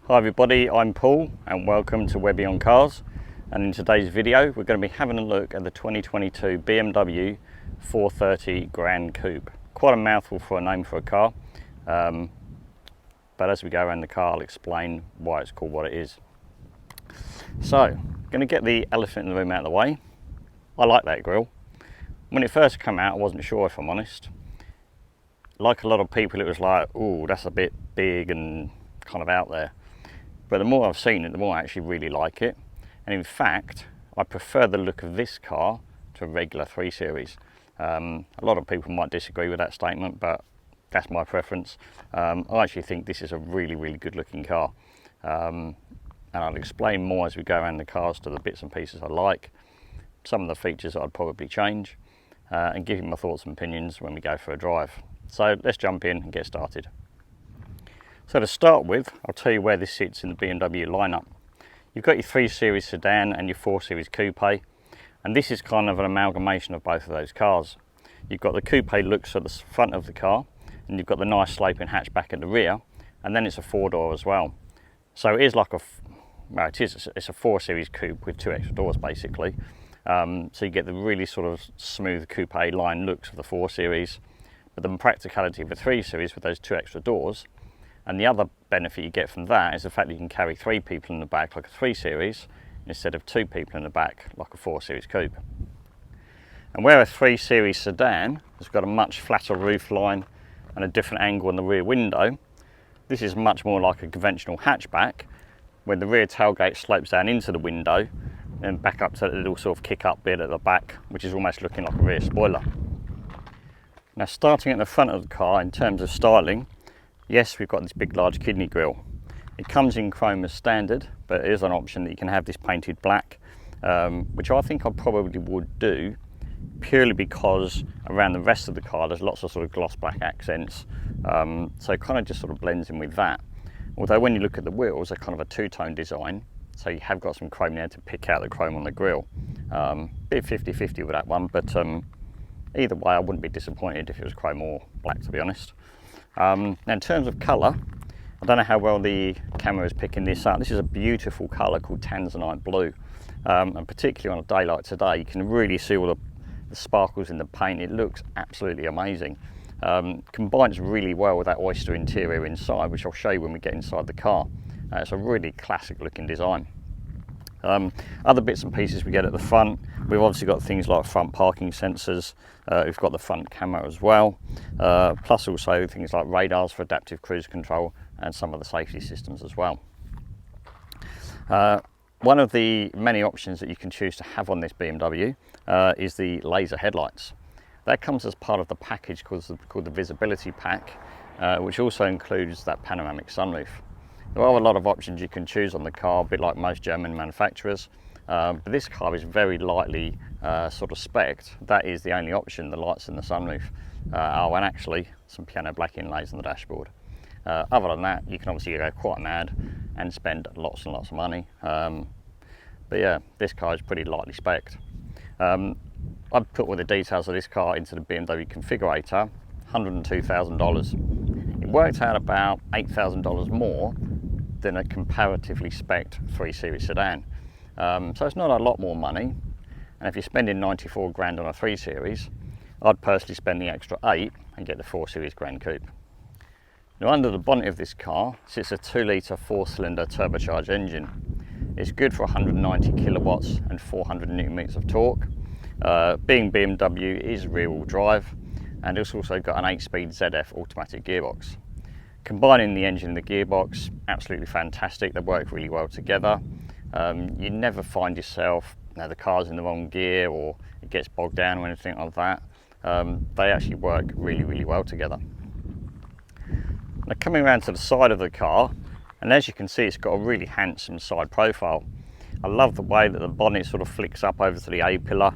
Hi everybody, I'm Paul and welcome to Webby on Cars, and in today's video we're going to be having a look at the 2022 BMW 430i Gran Coupe. Quite a mouthful for a name for a car, but as we go around the car I'll explain why it's called what it is. So, going to get the elephant in the room out of the way. I like that grille. When it first came out I wasn't sure, if I'm honest. Like a lot of people it was like, oh, that's a bit big and kind of out there. But the more I've seen it, the more I actually really like it. And in fact, I prefer the look of this car to a regular 3 Series. A lot of people might disagree with that statement, but that's my preference. I actually think this is a really good looking car. And I'll explain more as we go around the cars to the bits and pieces I like, some of the features that I'd probably change, and give you my thoughts and opinions when we go for a drive. So let's jump in and get started. So to start with, I'll tell you where this sits in the BMW lineup. You've got your 3 Series sedan and your 4 Series coupe, and this is kind of an amalgamation of both of those cars. You've got the coupe looks at the front of the car, and you've got the nice sloping hatchback at the rear, and then it's a 4-door as well. So it is like it's a 4 Series coupe with 2 extra doors basically. So you get the really sort of smooth coupe line looks of the 4 Series, but the practicality of the 3 Series with those 2 extra doors. And the other benefit you get from that is the fact that you can carry 3 people in the back like a 3 Series instead of 2 people in the back like a 4 Series coupe. And where a 3 Series sedan has got a much flatter roof line and a different angle on the rear window, this is much more like a conventional hatchback, when the rear tailgate slopes down into the window and back up to that little sort of kick up bit at the back, which is almost looking like a rear spoiler. Now, starting at the front of the car in terms of styling, yes, we've got this big large kidney grille. It comes in chrome as standard, but it is an option that you can have this painted black, which I think I probably would do, purely because around the rest of the car there's lots of sort of gloss black accents, so it kind of just sort of blends in with that. Although when you look at the wheels, they're kind of a two-tone design, so you have got some chrome there to pick out the chrome on the grille. Bit 50-50 with that one, but either way I wouldn't be disappointed if it was chrome or black, to be honest. Now in terms of colour, I don't know how well the camera is picking this up. This is a beautiful colour called Tanzanite blue, and particularly on a day like today you can really see all the sparkles in the paint. It looks absolutely amazing. Combines really well with that oyster interior inside, which I'll show you when we get inside the car. It's a really classic looking design. Other bits and pieces we get at the front, we've obviously got things like front parking sensors, we've got the front camera as well, plus also things like radars for adaptive cruise control and some of the safety systems as well. One of the many options that you can choose to have on this BMW is the laser headlights. That comes as part of the package called the visibility pack, which also includes that panoramic sunroof. There are a lot of options you can choose on the car, a bit like most German manufacturers, but this car is very lightly sort of spec'd. That is the only option, the lights in the sunroof. Oh, and actually some piano black inlays on the dashboard. Other than that, you can obviously go quite mad and spend lots and lots of money. But yeah, this car is pretty lightly spec'd. I've put all the details of this car into the BMW configurator, $102,000. It worked out about $8,000 more than a comparatively spec'd 3 Series sedan. So it's not a lot more money, and if you're spending 94 grand on a 3 Series, I'd personally spend the extra 8 and get the 4 Series Gran Coupe. Now, under the bonnet of this car sits a 2-litre 4-cylinder turbocharged engine. It's good for 190 kilowatts and 400 newton meters of torque. Being BMW, it is rear-wheel drive, and it's also got an 8-speed ZF automatic gearbox. Combining the engine and the gearbox, absolutely fantastic. They work really well together. You never find yourself, the car's in the wrong gear or it gets bogged down or anything like that. They actually work really well together. Now, coming around to the side of the car, and as you can see, it's got a really handsome side profile. I love the way that the bonnet sort of flicks up over to the A pillar,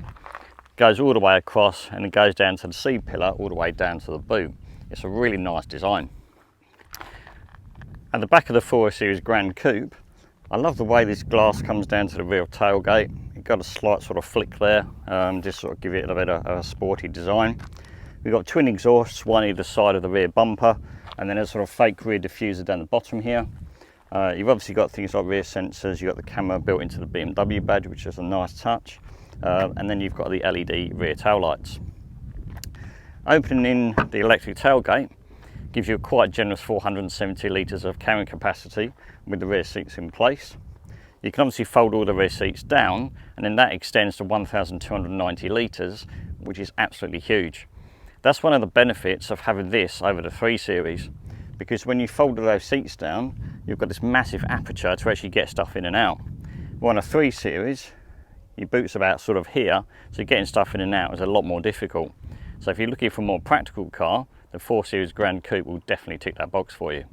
goes all the way across, and it goes down to the C pillar all the way down to the boot. It's a really nice design. At the back of the 4 Series Gran Coupe, I love the way this glass comes down to the rear tailgate. It's got a slight sort of flick there, just sort of give it a bit of a sporty design. We've got twin exhausts, one either side of the rear bumper, and then a sort of fake rear diffuser down the bottom here. You've obviously got things like rear sensors, you've got the camera built into the BMW badge, which is a nice touch, and then you've got the LED rear tail lights. Opening the electric tailgate gives you a quite generous 470 litres of carrying capacity with the rear seats in place. You can obviously fold all the rear seats down, and then that extends to 1,290 litres, which is absolutely huge. That's one of the benefits of having this over the 3 Series, because when you fold those seats down, you've got this massive aperture to actually get stuff in and out. Well, on a 3 Series, your boot's about sort of here, so getting stuff in and out is a lot more difficult. So if you're looking for a more practical car, the 4 Series Gran Coupe will definitely tick that box for you.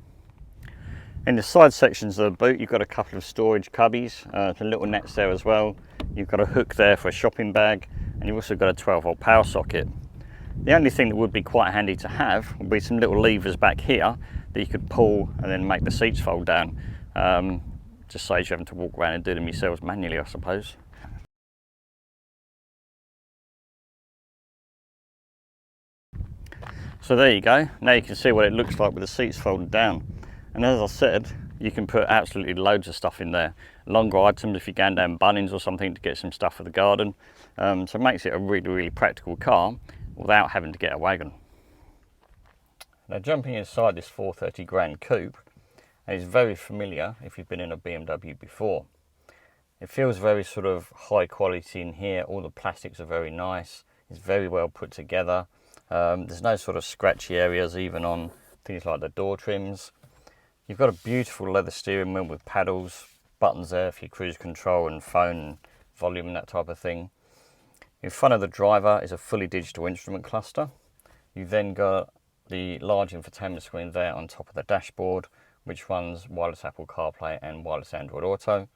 In the side sections of the boot, you've got a couple of storage cubbies, the little nets there as well. You've got a hook there for a shopping bag, and you've also got a 12-volt power socket. The only thing that would be quite handy to have would be some little levers back here that you could pull and then make the seats fold down. Just saves you having to walk around and do them yourselves manually, I suppose. So there you go. Now you can see what it looks like with the seats folded down. And as I said, you can put absolutely loads of stuff in there. Longer items if you're going down Bunnings or something to get some stuff for the garden. So it makes it a really, really practical car without having to get a wagon. Now jumping inside this 430 Gran Coupe, and it's very familiar if you've been in a BMW before. It feels very sort of high quality in here. All the plastics are very nice. It's very well put together. There's no sort of scratchy areas even on things like the door trims. You've got a beautiful leather steering wheel with paddles, buttons there for your cruise control and phone and volume and that type of thing. In front of the driver is a fully digital instrument cluster. You've then got the large infotainment screen there on top of the dashboard, which runs wireless Apple CarPlay and wireless Android Auto.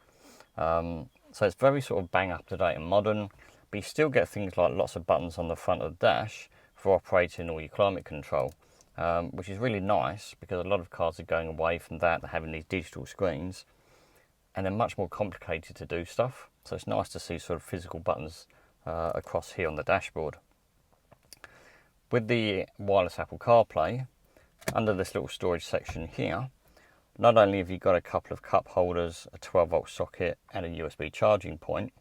So it's very sort of bang up to date and modern, but you still get things like lots of buttons on the front of the dash for operating all your climate control. Which is really nice because a lot of cars are going away from that. They're having these digital screens and they're much more complicated to do stuff. So it's nice to see sort of physical buttons across here on the dashboard. With the wireless Apple CarPlay, under this little storage section here, not only have you got a couple of cup holders, a 12-volt socket and a USB charging point,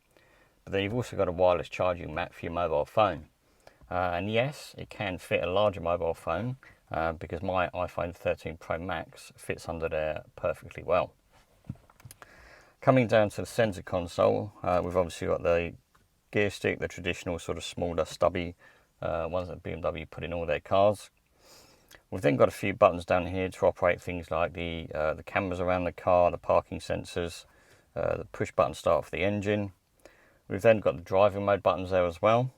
but then you've also got a wireless charging mat for your mobile phone. And yes, it can fit a larger mobile phone, because my iPhone 13 Pro Max fits under there perfectly well. Coming down to the centre console, we've obviously got the gear stick, the traditional sort of smaller stubby ones that BMW put in all their cars. We've then got a few buttons down here to operate things like the cameras around the car, the parking sensors, the push button start for the engine. We've then got the driving mode buttons there as well,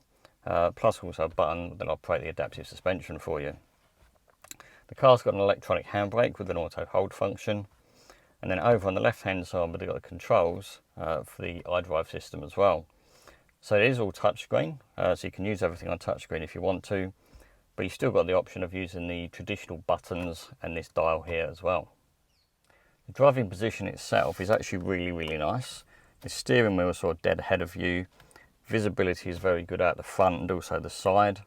plus also a button that will operate the adaptive suspension for you. The car's got an electronic handbrake with an auto hold function, and then over on the left hand side we've got the controls for the iDrive system as well. So it is all touchscreen, so you can use everything on touchscreen if you want to, but you've still got the option of using the traditional buttons and this dial here as well. The driving position itself is actually really, really nice. The steering wheel is sort of dead ahead of you. Visibility is very good out the front and also the side.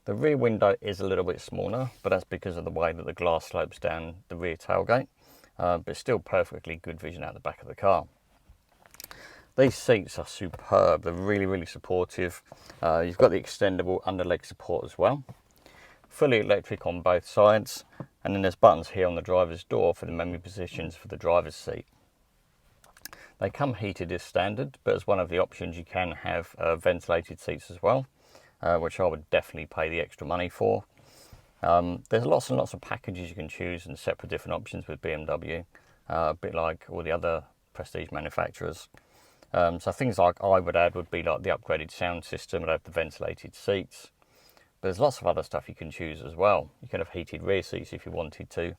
The rear window is a little bit smaller, but that's because of the way that the glass slopes down the rear tailgate, but still perfectly good vision out the back of the car. These seats are superb. They're really, really supportive. You've got the extendable underleg support as well. Fully electric on both sides, and then there's buttons here on the driver's door for the memory positions for the driver's seat. They come heated as standard, but as one of the options you can have ventilated seats as well. Which I would definitely pay the extra money for. There's lots and lots of packages you can choose and separate different options with BMW, a bit like all the other prestige manufacturers. So things like I would add would be like the upgraded sound system, would have the ventilated seats. But there's lots of other stuff you can choose as well. You can have heated rear seats if you wanted to.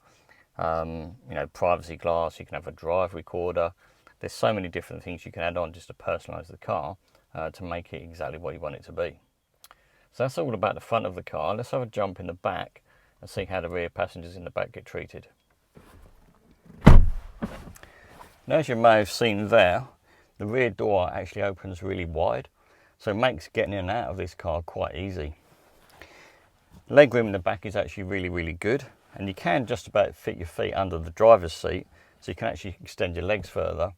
You know, privacy glass, you can have a drive recorder. There's so many different things you can add on just to personalise the car to make it exactly what you want it to be. So that's all about the front of the car. Let's have a jump in the back and see how the rear passengers in the back get treated. Now, as you may have seen there, the rear door actually opens really wide, so it makes getting in and out of this car quite easy. Legroom in the back is actually really, really good, and you can just about fit your feet under the driver's seat so you can actually extend your legs further,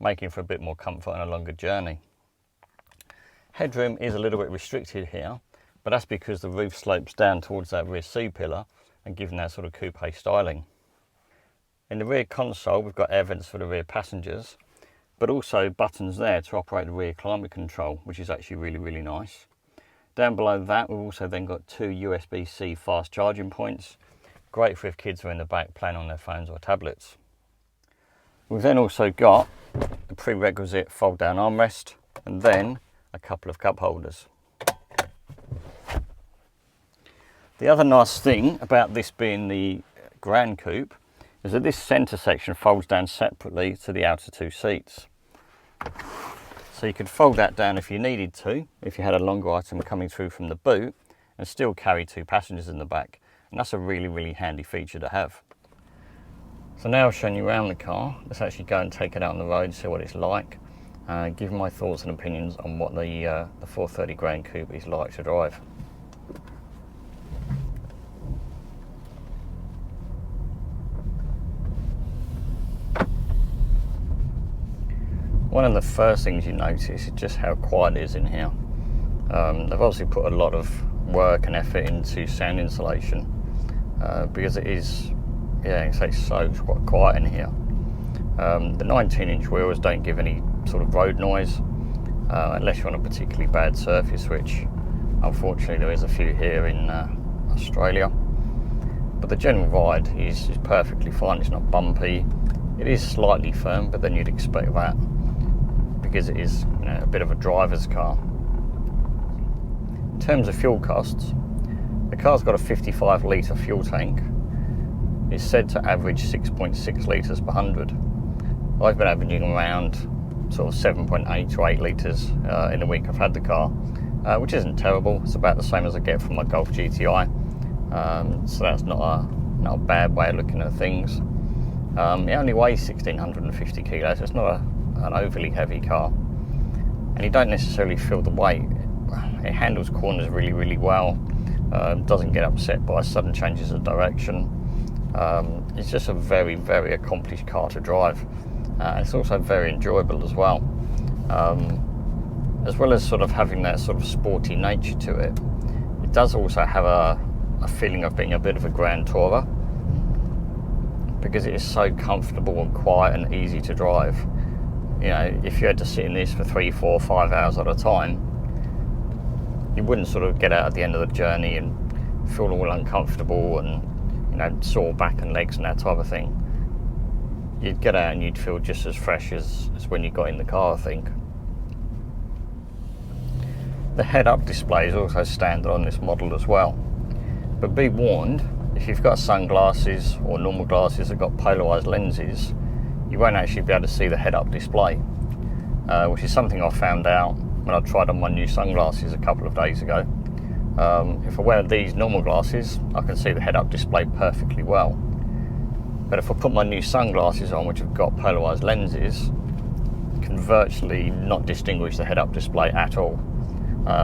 making for a bit more comfort on a longer journey. Headroom is a little bit restricted here, but that's because the roof slopes down towards that rear C-pillar and giving that sort of coupe styling. In the rear console, we've got air vents for the rear passengers, but also buttons there to operate the rear climate control, which is actually really, really nice. Down below that, we've also then got 2 USB-C fast charging points. Great for if kids are in the back playing on their phones or tablets. We've then also got the prerequisite fold-down armrest, and then a couple of cup holders. The other nice thing about this being the Gran Coupe is that this centre section folds down separately to the outer 2 seats. So you could fold that down if you needed to, if you had a longer item coming through from the boot, and still carry 2 passengers in the back. And that's a really, really handy feature to have. So now I've shown you around the car, let's actually go and take it out on the road and see what it's like. Give my thoughts and opinions on what the 430 Gran Coupe is like to drive. One of the first things you notice is just how quiet it is in here. They've obviously put a lot of work and effort into sound insulation because it is, yeah, it's so quite quiet in here. The 19-inch wheels don't give any sort of road noise unless you're on a particularly bad surface, which unfortunately there is a few here in Australia. But the general ride is perfectly fine. It's not bumpy. It is slightly firm, but then you'd expect that because it is, you know, a bit of a driver's car. In terms of fuel costs, the car's got a 55 litre fuel tank. It's said to average 6.6 litres per 100. I've been averaging around sort of 7.8 to 8 litres in the week I've had the car, which isn't terrible. It's about the same as I get from my Golf GTI, so that's not a bad way of looking at things. It only weighs 1,650 kilos. It's not an overly heavy car, and you don't necessarily feel the weight. It handles corners really, really well. Doesn't get upset by sudden changes of direction. It's just a very, very accomplished car to drive. It's also very enjoyable as well. As well as sort of having that sort of sporty nature to it, it does also have a feeling of being a bit of a Grand Tourer, because it is so comfortable and quiet and easy to drive. You know, if you had to sit in this for 3, 4, 5 hours at a time, you wouldn't sort of get out at the end of the journey and feel all uncomfortable and, you know, sore back and legs and that type of thing. You'd get out and you'd feel just as fresh as when you got in the car, I think. The head-up display is also standard on this model as well, but be warned, if you've got sunglasses or normal glasses that got polarized lenses, you won't actually be able to see the head-up display, which is something I found out when I tried on my new sunglasses a couple of days ago. If I wear these normal glasses, I can see the head-up display perfectly well. But if I put my new sunglasses on, which have got polarized lenses, you can virtually not distinguish the head-up display at all,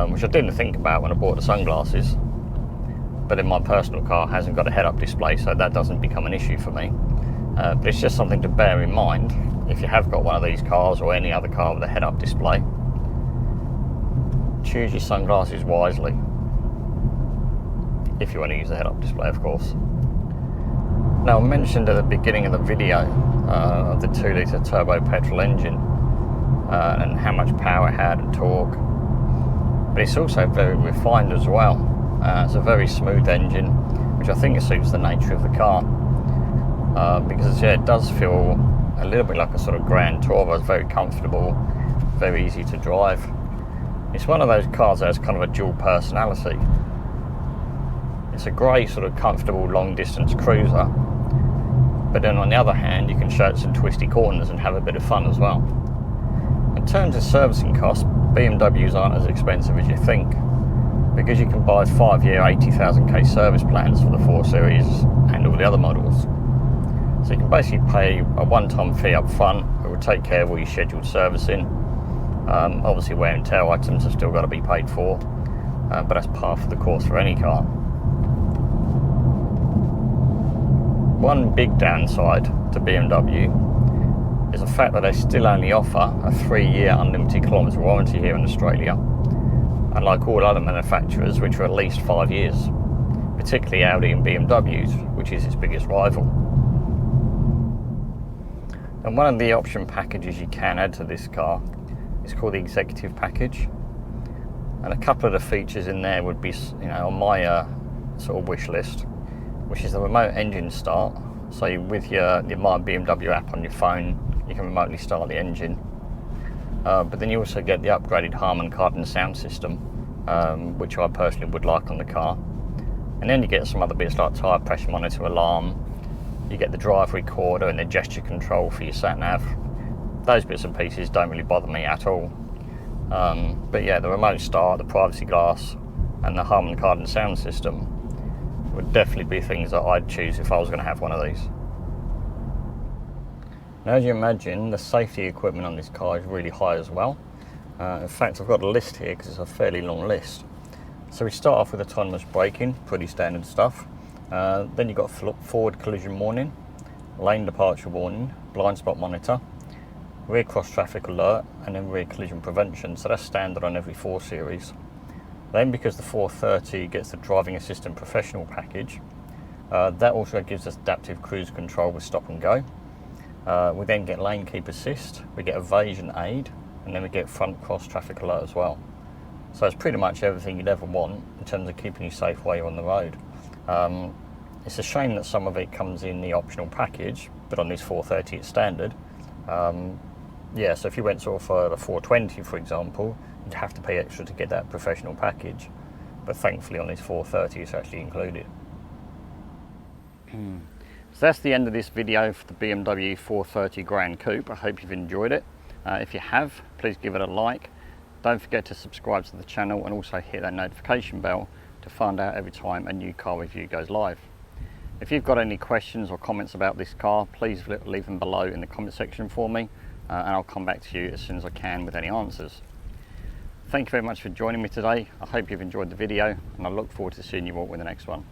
which I didn't think about when I bought the sunglasses. But in my personal car hasn't got a head-up display, so that doesn't become an issue for me. But it's just something to bear in mind if you have got one of these cars or any other car with a head-up display. Choose your sunglasses wisely, if you want to use the head-up display, of course. Now, I mentioned at the beginning of the video of the 2 litre turbo petrol engine and how much power it had and torque, but it's also very refined as well. It's a very smooth engine, which I think suits the nature of the car, because yeah, it does feel a little bit like a sort of Grand Tourer. It's very comfortable, very easy to drive. It's one of those cars that has kind of a dual personality. It's a great sort of comfortable long distance cruiser, but then on the other hand you can show it some twisty corners and have a bit of fun as well. In terms of servicing costs, BMWs aren't as expensive as you think, because you can buy 5-year 80,000k service plans for the 4 Series and all the other models. So you can basically pay a one-time fee up front. It will take care of all your scheduled servicing. Obviously wear and tear items have still got to be paid for, but that's par for the course for any car. One big downside to BMW is the fact that they still only offer a 3-year unlimited kilometre warranty here in Australia, unlike all other manufacturers which are at least 5 years, particularly Audi and BMWs, which is its biggest rival. And one of the option packages you can add to this car is called the executive package, and a couple of the features in there would be, on my sort of wish list, which is the remote engine start. So with your My BMW app on your phone, you can remotely start the engine. But then you also get the upgraded Harman Kardon sound system, which I personally would like on the car. And then you get some other bits like tyre pressure monitor, alarm. You get the drive recorder and the gesture control for your sat nav. Those bits and pieces don't really bother me at all. But yeah, the remote start, the privacy glass, and the Harman Kardon sound system would definitely be things that I'd choose if I was going to have one of these. Now, as you imagine, the safety equipment on this car is really high as well. In fact, I've got a list here because it's a fairly long list. So we start off with autonomous braking, pretty standard stuff. Then you've got forward collision warning, lane departure warning, blind spot monitor, rear cross traffic alert, and then rear collision prevention. So that's standard on every 4 Series. Then, because the 430 gets the driving assistant professional package, that also gives us adaptive cruise control with stop and go. We then get lane keep assist, we get evasion aid, and then we get front cross traffic alert as well. So it's pretty much everything you'd ever want in terms of keeping you safe while you're on the road. It's a shame that some of it comes in the optional package, but on this 430 it's standard. Yeah, so if you went sort of for the 420, for example, you'd have to pay extra to get that professional package. But thankfully on this 430 it's actually included. So that's the end of this video for the BMW 430 Gran Coupe. I hope you've enjoyed it. If you have, please give it a like. Don't forget to subscribe to the channel and also hit that notification bell to find out every time a new car review goes live. If you've got any questions or comments about this car, please leave them below in the comment section for me, and I'll come back to you as soon as I can with any answers. Thank you very much for joining me today. I hope you've enjoyed the video, and I look forward to seeing you all in the next one.